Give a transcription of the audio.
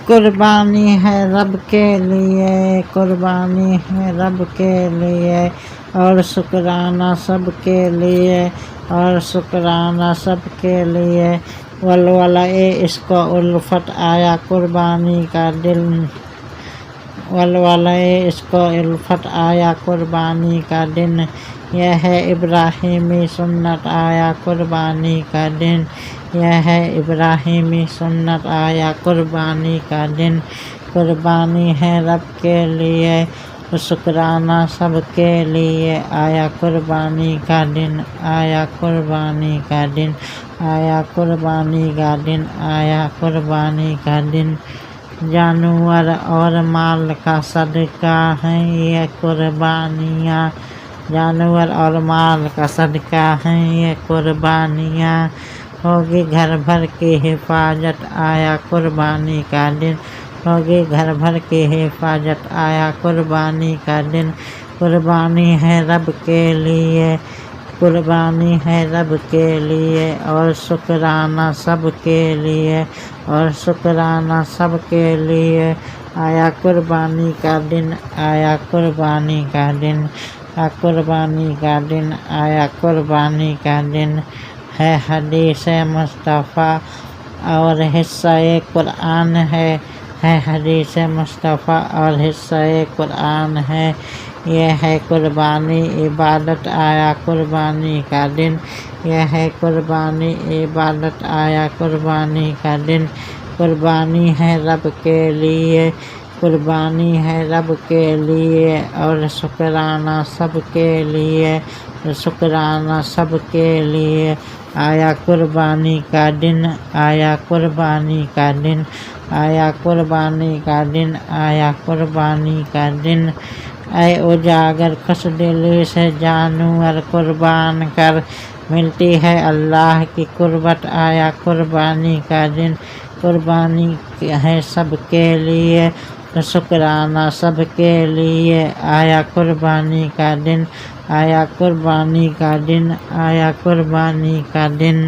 قربانی ہے رب کے لیے، قربانی ہے رب کے لیے، اور شکرانہ سب کے لیے، اور شکرانہ سب کے لیے۔ ولولۂ عشق و الفت آیا قربانی کا دن، ولولۂ عشق و الفت آیا قربانی کا دن، یہ ہے ابراہیمی سنت آیا قربانی کا دن، یہ ہے ابراہیمی سنت آیا قربانی کا دن۔ قربانی ہے رب کے لیے، شکرانہ سب کے لیے، آیا قربانی کا دن، آیا قربانی کا دن، آیا قربانی کا دن، آیا قربانی کا دن۔ جانور اور مال کا صدقہ ہیں یہ قربانیاں، جانور اور مال کا صدقہ ہیں یہ قربانیاں، ہوگی گھر بھر کی حفاظت آیا قربانی کا دن، ہوگی گھر بھر کی حفاظت آیا قربانی کا دن۔ قربانی ہے رب کے لیے، قربانی ہے رب کے لیے، اور شکرانہ سب کے لیے، اور شکرانہ سب کے لیے، آیا قربانی کا دن، آیا قربانی کا دن، آیا قربانی کا دن، آیا قربانی کا دن۔ ہے حدیث مصطفیٰ اور حصہ قرآن ہے حدیث مصطفیٰ اور حصہ قرآن ہے، یہ ہے قربانی عبادت آیا قربانی کا دن، یہ ہے قربانی عبادت آیا قربانی کا دن۔ قربانی ہے رب کے لیے، قربانی ہے رب کے لیے، اور شکرانہ سب کے لیے، شکرانہ سب کے لیے، آیا قربانی کا دن، آیا قربانی کا دن، آیا قربانی کا دن، آیا قربانی کا دن۔ اے اجاگر خوش دلی سے جانور قربان کر، ملتی ہے اللہ کی قربت آیا قربانی کا دن۔ قربانی ہے سب کے لیے، شکرانہ سب کے لیے، آیا قربانی کا دن، آیا قربانی کا دن، آیا قربانی کا دن۔